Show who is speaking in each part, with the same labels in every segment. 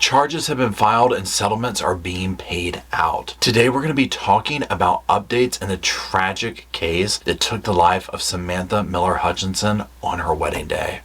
Speaker 1: Charges have been filed and settlements are being paid out. Today we're going to be talking about updates in the tragic case that took the life of Samantha Miller Hutchinson on her wedding day.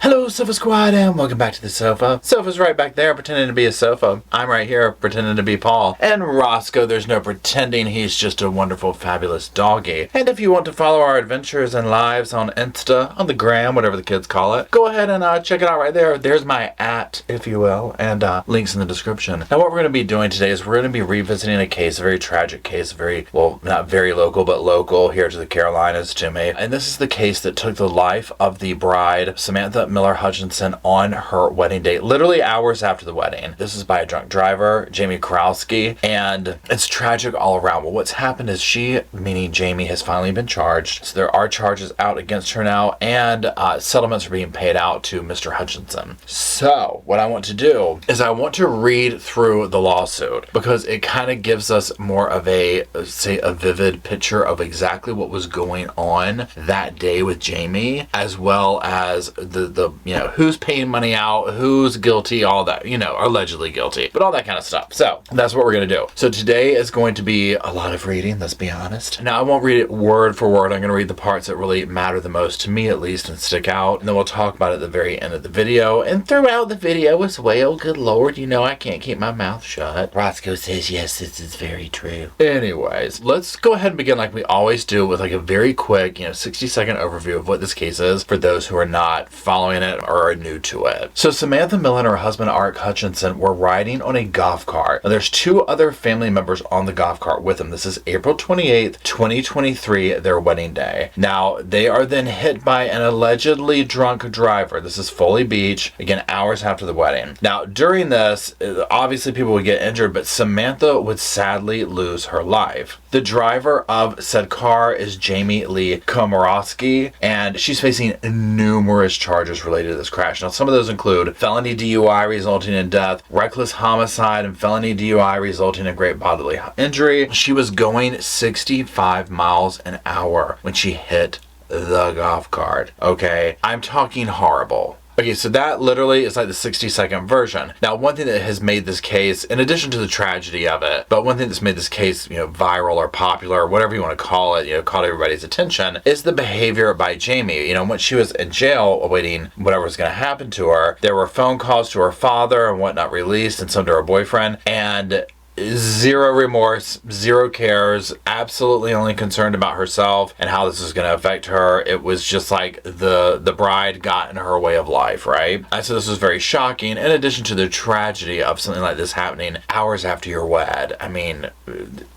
Speaker 1: Hello, Sofa Squad, and welcome back to the sofa. Sofa's right back there pretending to be a sofa. I'm right here pretending to be Paul. And Roscoe, there's no pretending, he's just a wonderful, fabulous doggy. And if you want to follow our adventures and lives on Insta, on the gram, whatever the kids call it, go ahead and check it out right there. There's my @ if you will, and links in the description. Now what we're going to be doing today is we're going to be revisiting a case, a very tragic case, very, well, not very local, but local here to the Carolinas to me. And this is the case that took the life of the bride, Samantha Miller Hutchinson, on her wedding day, literally hours after the wedding. This is by a drunk driver, Jamie Kurowski, and it's tragic all around. Well, what's happened is she, meaning Jamie, has finally been charged. So there are charges out against her now, and settlements are being paid out to Mr. Hutchinson. So what I want to do is I want to read through the lawsuit because it kind of gives us more of a, say, a vivid picture of exactly what was going on that day with Jamie, as well as the you know, who's paying money out, who's guilty, all that, you know, allegedly guilty, but all that kind of stuff. So that's what we're going to do. So today is going to be a lot of reading, let's be honest. Now I won't read it word for word. I'm going to read the parts that really matter the most to me, at least, and stick out. And then we'll talk about it at the very end of the video and throughout the video as well. Good Lord, you know I can't keep my mouth shut. Roscoe says, yes, this is very true. Anyways, let's go ahead and begin like we always do with like a very quick, 60-second overview of what this case is for those who are not following it or are new to it. So Samantha Miller and her husband Art Hutchinson were riding on a golf cart. Now there's two other family members on the golf cart with them. This is April 28th, 2023, their wedding day. Now they are then hit by an allegedly drunk driver. This is Foley Beach, again, hours after the wedding. Now during this, obviously people would get injured, but Samantha would sadly lose her life. The driver of said car is Jamie Lee Komorowski, and she's facing numerous charges related to this crash. Now, some of those include felony DUI resulting in death, reckless homicide, and felony DUI resulting in great bodily injury. She was going 65 miles an hour when she hit the golf cart. Okay, I'm talking horrible. Okay, so that literally is like the 60-second version. Now, one thing that has made this case, in addition to the tragedy of it, but one thing that's made this case, viral or popular or whatever you want to call it, caught everybody's attention, is the behavior by Jamie. When she was in jail awaiting whatever was going to happen to her, there were phone calls to her father and whatnot released, and some to her boyfriend, and zero remorse, zero cares, absolutely only concerned about herself and how this is going to affect her. It was just like the bride got in her way of life, right? And so this was very shocking, in addition to the tragedy of something like this happening hours after you're wed. I mean,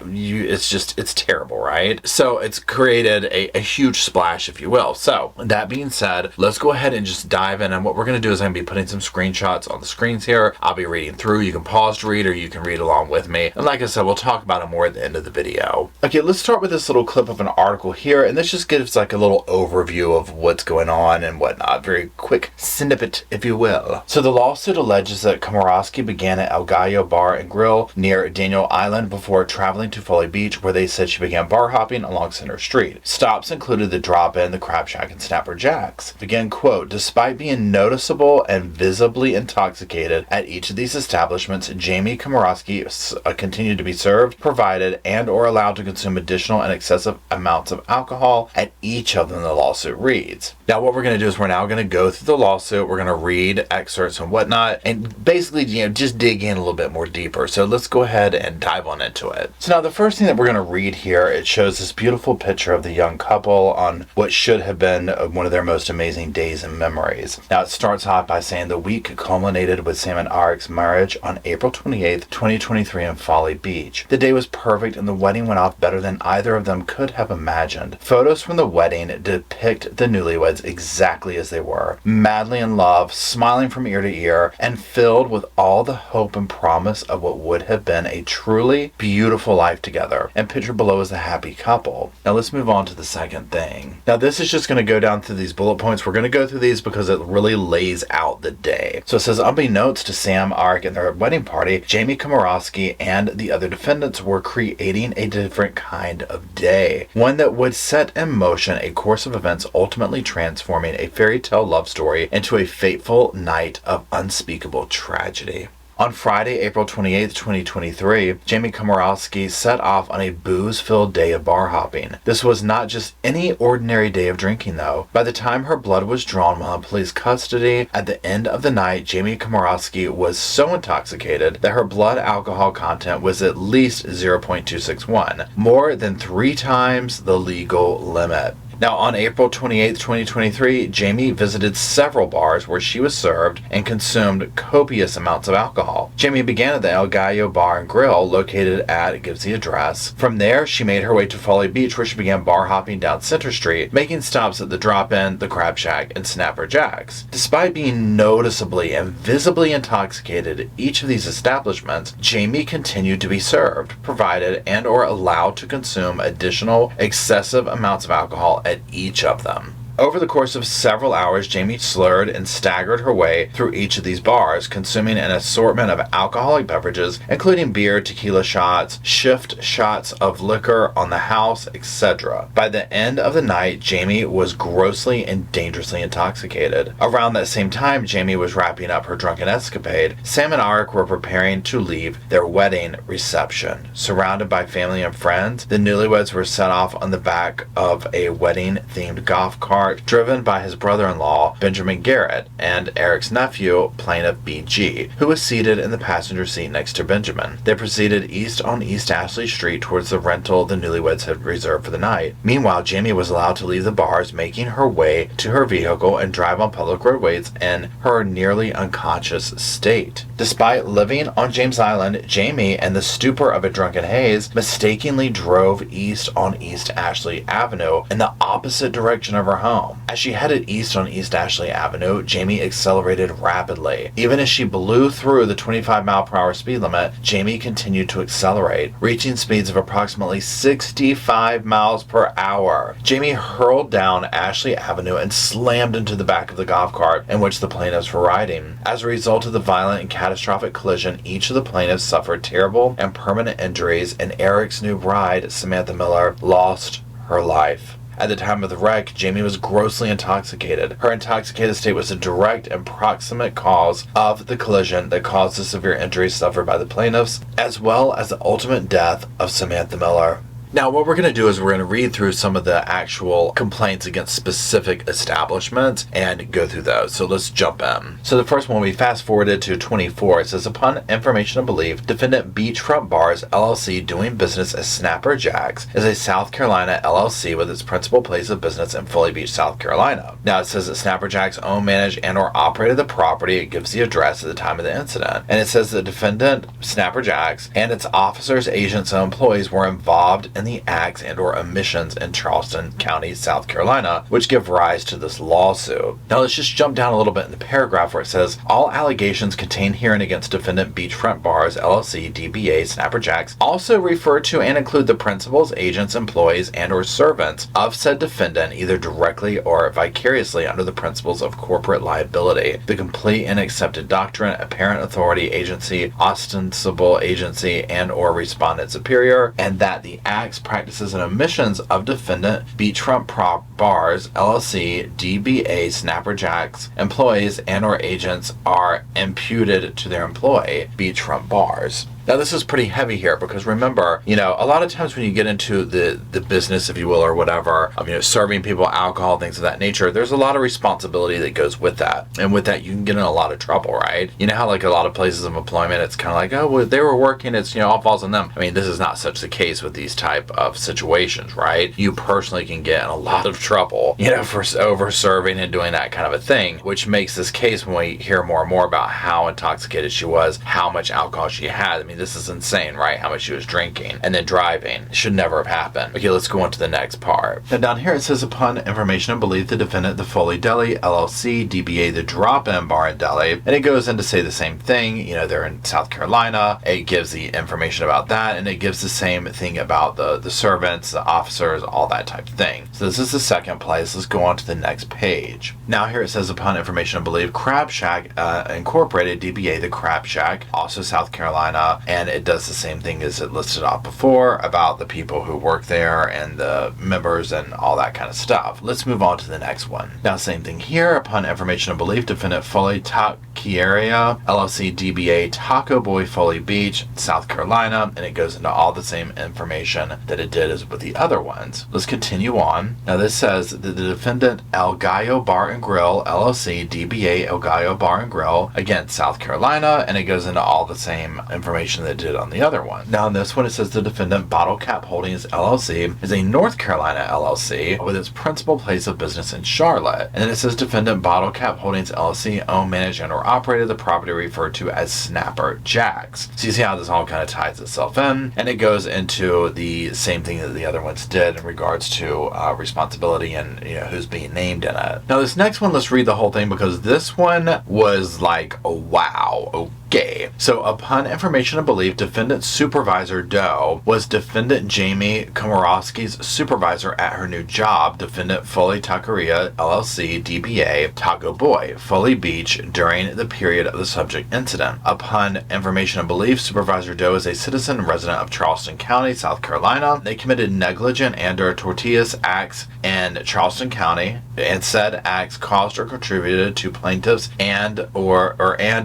Speaker 1: it's terrible, right? So it's created a huge splash, if you will. So that being said, let's go ahead and just dive in. And what we're going to do is I'm going to be putting some screenshots on the screens here. I'll be reading through. You can pause to read, or you can read along with me. And like I said, we'll talk about it more at the end of the video. Okay, let's start with this little clip of an article here, and this just gives like a little overview of what's going on and whatnot. Very quick snippet, if you will. So the lawsuit alleges that Komorowski began at El Gallo Bar and Grill near Daniel Island before traveling to Foley Beach, where they said she began bar hopping along Center Street. Stops included the Drop-In, the Crab Shack, and Snapper Jacks. Again, quote, despite being noticeable and visibly intoxicated at each of these establishments, Jamie Komorowski continued to be served, provided, and or allowed to consume additional and excessive amounts of alcohol at each of them, the lawsuit reads. Now what we're going to do is we're now going to go through the lawsuit, we're going to read excerpts and whatnot, and basically, just dig in a little bit more deeper. So let's go ahead and dive on into it. So now the first thing that we're going to read here, it shows this beautiful picture of the young couple on what should have been one of their most amazing days and memories. Now it starts off by saying the week culminated with Sam and Arik's marriage on April 28th, 2023 in Foley Beach. The day was perfect and the wedding went off better than either of them could have imagined. Photos from the wedding depict the newlyweds exactly as they were, madly in love, smiling from ear to ear, and filled with all the hope and promise of what would have been a truly beautiful life together. And pictured below is the happy couple. Now let's move on to the second thing. Now this is just going to go down through these bullet points. We're going to go through these because it really lays out the day. So it says, unbeknownst to Sam, Arik, and their wedding party, Jamie Komorowski and the other defendants were creating a different kind of day, one that would set in motion a course of events ultimately transforming a fairy tale love story into a fateful night of unspeakable tragedy. On Friday, April 28, 2023, Jamie Komorowski set off on a booze-filled day of bar hopping. This was not just any ordinary day of drinking, though. By the time her blood was drawn while in police custody, at the end of the night, Jamie Komorowski was so intoxicated that her blood alcohol content was at least 0.261, more than 3 times the legal limit. Now, on April 28, 2023, Jamie visited several bars where she was served and consumed copious amounts of alcohol. Jamie began at the El Gallo Bar and Grill, located at, it gives the address. From there, she made her way to Folly Beach, where she began bar hopping down Center Street, making stops at the Drop-In, the Crab Shack, and Snapper Jack's. Despite being noticeably and visibly intoxicated at each of these establishments, Jamie continued to be served, provided, and or allowed to consume additional excessive amounts of alcohol at each of them. Over the course of several hours, Jamie slurred and staggered her way through each of these bars, consuming an assortment of alcoholic beverages, including beer, tequila shots, shift shots of liquor on the house, etc. By the end of the night, Jamie was grossly and dangerously intoxicated. Around that same time, Jamie was wrapping up her drunken escapade. Sam and Arik were preparing to leave their wedding reception. Surrounded by family and friends, the newlyweds were set off on the back of a wedding-themed golf cart driven by his brother-in-law, Benjamin Garrett, and Eric's nephew, plaintiff BG, who was seated in the passenger seat next to Benjamin. They proceeded east on East Ashley Street towards the rental the newlyweds had reserved for the night. Meanwhile, Jamie was allowed to leave the bars, making her way to her vehicle and drive on public roadways in her nearly unconscious state. Despite living on James Island, Jamie, in the stupor of a drunken haze, mistakenly drove east on East Ashley Avenue in the opposite direction of her home. As she headed east on East Ashley Avenue, Jamie accelerated rapidly. Even as she blew through the 25-mile-per-hour speed limit, Jamie continued to accelerate, reaching speeds of approximately 65 miles per hour. Jamie hurled down Ashley Avenue and slammed into the back of the golf cart in which the plaintiffs were riding. As a result of the violent and catastrophic collision, each of the plaintiffs suffered terrible and permanent injuries, and Eric's new bride, Samantha Miller, lost her life. At the time of the wreck, Jamie was grossly intoxicated. Her intoxicated state was a direct and proximate cause of the collision that caused the severe injuries suffered by the plaintiffs, as well as the ultimate death of Samantha Miller. Now, what we're going to do is we're going to read through some of the actual complaints against specific establishments and go through those. So let's jump in. So the first one, we fast forwarded to 24. It says, upon information and belief, defendant Beachfront Bars, LLC, doing business as Snapper Jack's, is a South Carolina LLC with its principal place of business in Folly Beach, South Carolina. Now, it says that Snapper Jack's owned, managed, and or operated the property. It gives the address at the time of the incident. And it says the defendant, Snapper Jack's, and its officers, agents, and employees were involved in the acts and or omissions in Charleston County, South Carolina, which give rise to this lawsuit. Now let's just jump down a little bit in the paragraph where it says, all allegations contained herein against defendant Beachfront Bars, LLC, DBA, Snapper Jack's, also refer to and include the principals, agents, employees, and or servants of said defendant, either directly or vicariously under the principles of corporate liability, the complete and accepted doctrine, apparent authority, agency, ostensible agency, and or respondent superior, and that the acts, practices, and omissions of defendant Beachfront Bars, LLC, DBA, Snapper Jack's, employees, and or agents are imputed to their employee, Beachfront Bars. Now, this is pretty heavy here because remember, a lot of times when you get into the business, if you will, or whatever, of, serving people alcohol, things of that nature, there's a lot of responsibility that goes with that. And with that, you can get in a lot of trouble, right? You know how like a lot of places of employment, it's kind of like, oh, well, they were working, it's, all falls on them. I mean, this is not such the case with these type of situations, right? You personally can get in a lot of trouble, for over serving and doing that kind of a thing, which makes this case, when we hear more and more about how intoxicated she was, how much alcohol she had. I mean, this is insane, right? How much she was drinking and then driving. It should never have happened. Okay, let's go on to the next part. Now down here it says, upon information and belief, the defendant, the Foley Deli, LLC, DBA, the Drop-In Bar and Deli, and it goes in to say the same thing. They're in South Carolina. It gives the information about that, and it gives the same thing about the servants, the officers, all that type of thing. So this is the second place. Let's go on to the next page. Now here it says, upon information and belief, Crab Shack Incorporated, DBA, the Crab Shack, also South Carolina, and it does the same thing as it listed off before about the people who work there and the members and all that kind of stuff. Let's move on to the next one. Now, same thing here. Upon information of belief, defendant Foley Taqueria, LLC DBA Taco Boy Foley Beach, South Carolina, and it goes into all the same information that it did as with the other ones. Let's continue on. Now, this says that the defendant El Gallo Bar and Grill, LLC DBA El Gallo Bar and Grill, again, South Carolina, and it goes into all the same information that it did on the other one. Now, in this one, it says the defendant Bottle Cap Holdings, LLC, is a North Carolina LLC with its principal place of business in Charlotte. And then it says defendant Bottle Cap Holdings, LLC, owned, managed, and or operated the property referred to as Snapper Jacks. So you see how this all kind of ties itself in, and it goes into the same thing that the other ones did in regards to responsibility and who's being named in it. Now, this next one, let's read the whole thing because this one was like, oh, wow, okay. So, upon information of belief, defendant supervisor Doe was defendant Jamie Komorowski's supervisor at her new job, defendant Foley Taqueria, LLC, DBA, Taco Boy, Foley Beach, during the period of the subject incident. Upon information of belief, supervisor Doe is a citizen resident of Charleston County, South Carolina. They committed negligent and/or tortious acts in Charleston County, and said acts caused or contributed to plaintiffs and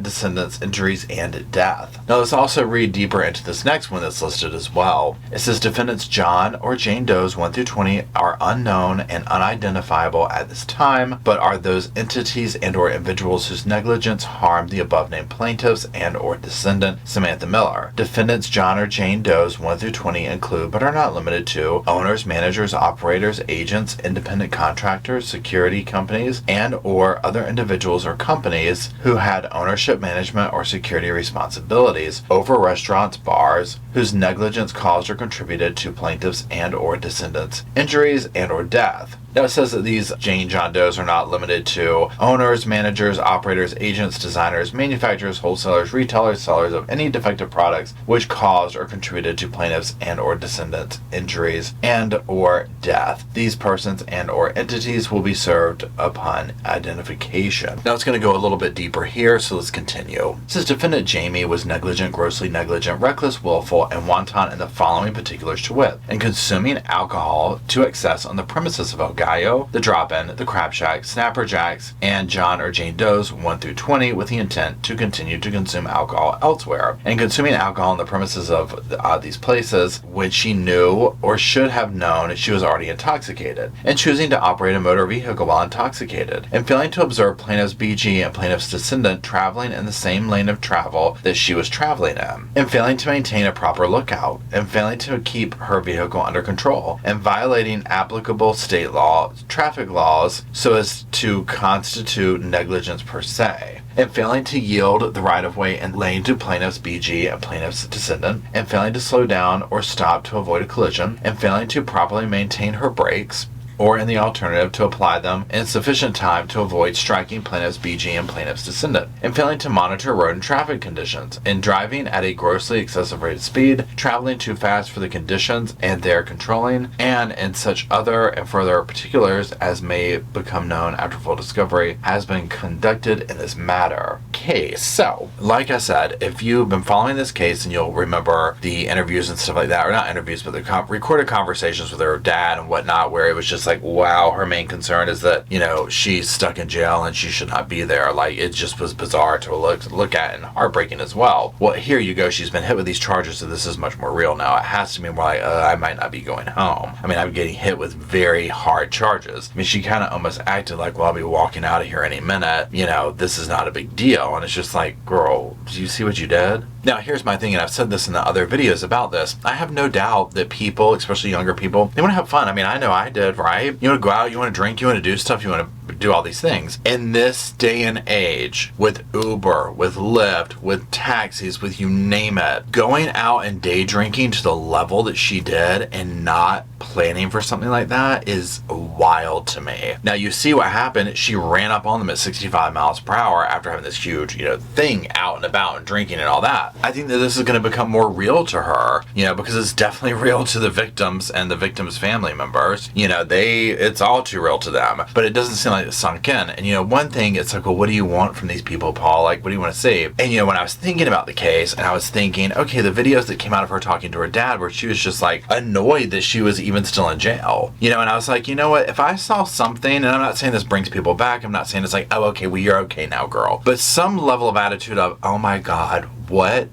Speaker 1: descendants' injuries and death. Now, let's also read deeper into this next one that's listed as well. It says defendants John or Jane Does 1 through 20 are unknown and unidentifiable at this time, but are those entities and or individuals whose negligence harmed the above named plaintiffs and or descendant Samantha Miller. Defendants John or Jane Does 1 through 20 include, but are not limited to, owners, managers, operators, agents, independent contractors, security companies, and or other individuals or companies who had ownership, management, or security responsibilities over restaurants, bars, whose negligence caused or contributed to plaintiffs and or descendants' injuries and or death. Now, it says that these Jane John Does are not limited to owners, managers, operators, agents, designers, manufacturers, wholesalers, retailers, sellers of any defective products which caused or contributed to plaintiffs and or descendants' injuries and or death. These persons and or entities will be served upon identification. Now, it's going to go a little bit deeper here, so let's continue. It says defendant Jamie was negligent, grossly negligent, reckless, willful, and wanton in the following particulars to wit: in consuming alcohol to excess on the premises of El Gallo, the Drop-In, the Crab Shack, Snapper Jacks, and John or Jane Does 1 through 20 with the intent to continue to consume alcohol elsewhere, and consuming alcohol on the premises of these places which she knew or should have known she was already intoxicated, and choosing to operate a motor vehicle while intoxicated, and failing to observe plaintiff's BG and plaintiff's descendant traveling in the same lane of travel that she was traveling in, and failing to maintain a proper lookout, and failing to keep her vehicle under control, and violating applicable state law, traffic laws, so as to constitute negligence per se, and failing to yield the right-of-way and lane to plaintiff's BG and plaintiff's descendant, and failing to slow down or stop to avoid a collision, and failing to properly maintain her brakes, or in the alternative to apply them in sufficient time to avoid striking plaintiff's BG and plaintiff's descendant, and failing to monitor road and traffic conditions, and driving at a grossly excessive rate of speed, traveling too fast for the conditions and their controlling, and in such other and further particulars as may become known after full discovery has been conducted in this matter. Okay, so like I said, if you've been following this case, and you'll remember the interviews and stuff like that, or not interviews, but the recorded conversations with her dad and whatnot, where it was just like, wow, her main concern is that, she's stuck in jail and she should not be there. Like, it just was bizarre to look at and heartbreaking as well. Well, here you go. She's been hit with these charges, so this is much more real now. It has to be more like, I might not be going home. I mean, I'm getting hit with very hard charges. I mean, she kind of almost acted like, well, I'll be walking out of here any minute. This is not a big deal. And it's just like, girl, do you see what you did? Now, here's my thing, and I've said this in the other videos about this. I have no doubt that people, especially younger people, they want to have fun. I mean, I know I did, right? You want to go out, you want to drink, you want to do stuff, you want to do all these things. In this day and age, with Uber, with Lyft, with taxis, with you name it, going out and day drinking to the level that she did and not planning for something like that is wild to me. Now, you see what happened. She ran up on them at 65 miles per hour after having this huge, thing out and about and drinking and all that. I think that this is going to become more real to her, because it's definitely real to the victims and the victims' family members. It's all too real to them, but it doesn't seem like it's sunk in. And one thing, it's like, well, what do you want from these people, Paul? Like, what do you want to see? And when I was thinking about the case, and I was thinking, okay, the videos that came out of her talking to her dad, where she was just like annoyed that she was even still in jail, and I was like, you know what, if I saw something, and I'm not saying this brings people back, I'm not saying it's like, oh, okay, well, you're okay now, girl, but some level of attitude of, oh my God, what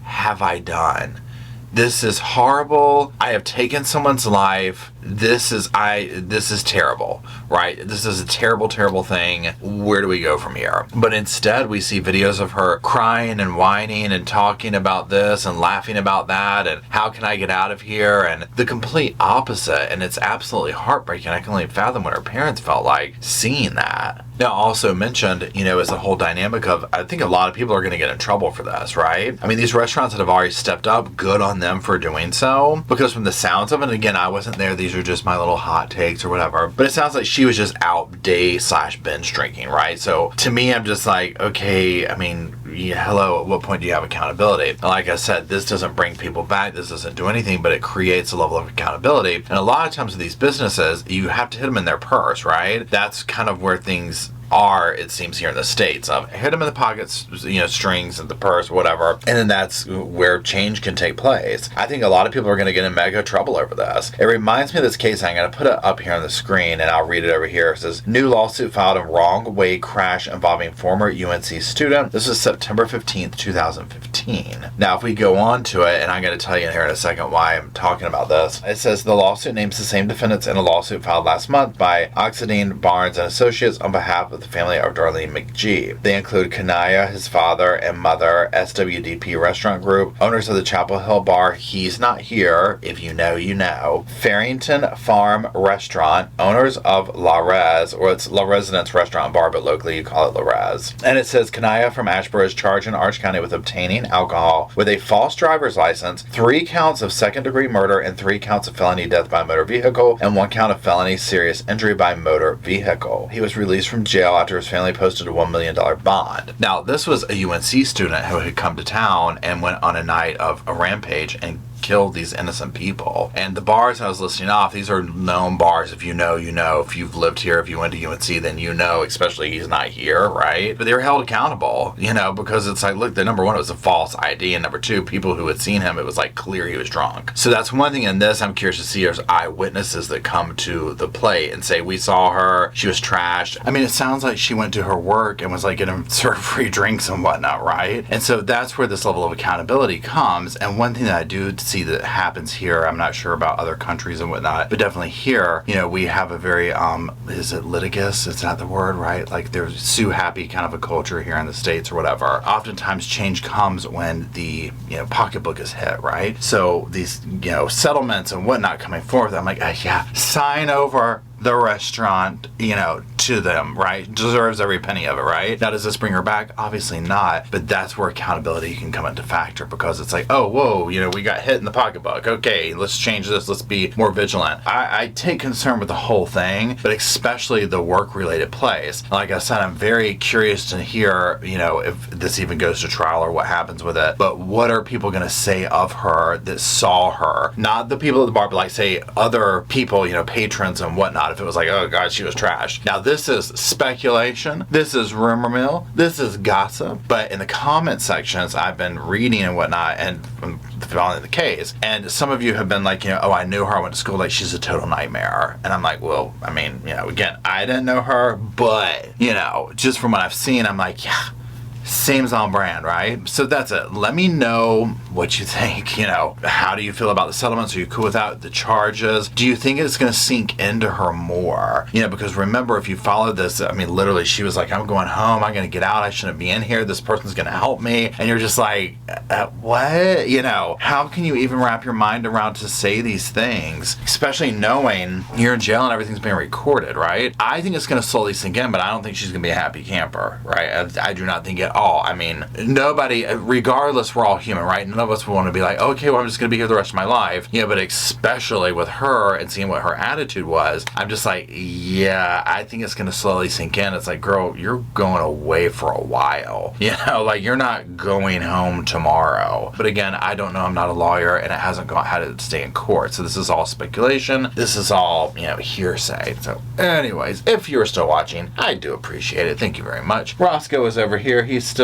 Speaker 1: have I done? This is horrible. I have taken someone's life. This is terrible, right? This is a terrible, terrible thing. Where do we go from here? But instead, we see videos of her crying and whining and talking about this and laughing about that and how can I get out of here, and the complete opposite. And it's absolutely heartbreaking. I can only fathom what her parents felt like seeing that. Now, also mentioned, is the whole dynamic of, I think a lot of people are going to get in trouble for this, right? I mean, these restaurants that have already stepped up, good on them for doing so, because from the sounds of it, again, I wasn't there, these are just my little hot takes or whatever, but it sounds like she was just out day/binge drinking, right? So to me, I'm just like, okay, I mean, hello, at what point do you have accountability? And like I said, this doesn't bring people back, this doesn't do anything, but it creates a level of accountability. And a lot of times with these businesses, you have to hit them in their purse, right? That's kind of where things are, it seems, here in the States, of hit them in the pockets, strings in the purse, whatever, and then that's where change can take place. I think a lot of people are going to get in mega trouble over this. It reminds me of this case. I'm going to put it up here on the screen and I'll read it over here. It says, new lawsuit filed in wrong way crash involving former UNC student. This is September 15th, 2015. Now, if we go on to it, and I'm going to tell you here in a second why I'm talking about this, it says the lawsuit names the same defendants in a lawsuit filed last month by Oxidine Barnes and Associates on behalf of the family of Darlene McGee. They include Kanaya, his father and mother, SWDP Restaurant Group, owners of the Chapel Hill Bar, He's Not Here, if you know, you know, Farrington Farm Restaurant, owners of La Rez, or it's La Residence Restaurant and Bar, but locally you call it La Rez. And it says Kanaya from Ashboro is charged in Orange County with obtaining alcohol with a false driver's license, 3 counts of second-degree murder, and 3 counts of felony death by motor vehicle, and 1 count of felony serious injury by motor vehicle. He was released from jail after his family posted a $1 million bond. Now, this was a UNC student who had come to town and went on a night of a rampage and killed these innocent people. And the bars I was listing off, these are known bars. If you know, you know. If you've lived here, if you went to UNC, then you know, especially He's Not Here, right? But they were held accountable, because it's like, look, the number one, it was a false ID, and number two, people who had seen him, it was like clear he was drunk. So that's one thing in this I'm curious to see is eyewitnesses that come to the plate and say, we saw her, she was trashed. I mean, it sounds like she went to her work and was like getting sort of free drinks and whatnot, right? And so that's where this level of accountability comes. And one thing that I do see that happens here, I'm not sure about other countries and whatnot, but definitely here, we have a very is it litigious? It's not the word, right? Like there's sue happy kind of a culture here in the States or whatever. Oftentimes change comes when the pocketbook is hit, right? So these settlements and whatnot coming forth, I'm like, yeah, sign over the restaurant, to them, right? Deserves every penny of it, right? Now, does this bring her back? Obviously not, but that's where accountability can come into factor, because it's like, oh, whoa, we got hit in the pocketbook. Okay, let's change this. Let's be more vigilant. I take concern with the whole thing, but especially the work-related plays. Like I said, I'm very curious to hear, if this even goes to trial or what happens with it, but what are people going to say of her that saw her? Not the people at the bar, but like, say, other people, patrons and whatnot. If it was like, oh God, she was trash. Now, this is speculation. This is rumor mill. This is gossip. But in the comment sections, I've been reading and whatnot and following the case. And some of you have been like, oh, I knew her. I went to school. Like, she's a total nightmare. And I'm like, well, I mean, again, I didn't know her, but, just from what I've seen, I'm like, yeah, seems on brand, right? So that's it. Let me know what you think. How do you feel about the settlements? Are you cool without the charges? Do you think it's going to sink into her more? Because remember, if you followed this, I mean, literally, she was like, I'm going home. I'm going to get out. I shouldn't be in here. This person's going to help me. And you're just like, what? How can you even wrap your mind around to say these things, especially knowing you're in jail and everything's being recorded, right? I think it's going to slowly sink in, but I don't think she's going to be a happy camper, right? I do not think at all. I mean, nobody, regardless, we're all human, right? None of us would want to be like, okay, well, I'm just going to be here the rest of my life. But especially with her and seeing what her attitude was, I'm just like, yeah, I think it's going to slowly sink in. It's like, girl, you're going away for a while. Like you're not going home tomorrow. But again, I don't know. I'm not a lawyer and it hasn't had to stay in court. So this is all speculation. This is all, hearsay. So anyways, if you're still watching, I do appreciate it. Thank you very much. Roscoe is over here. He's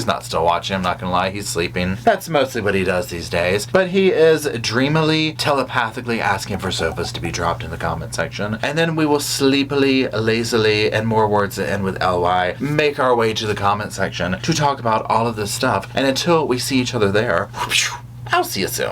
Speaker 1: not still watching. I'm not going to lie. He's sleeping. That's mostly what he does these days. But he is dreamily, telepathically asking for sofas to be dropped in the comment section. And then we will sleepily, lazily, and more words that end with ly, make our way to the comment section to talk about all of this stuff. And until we see each other there, I'll see you soon.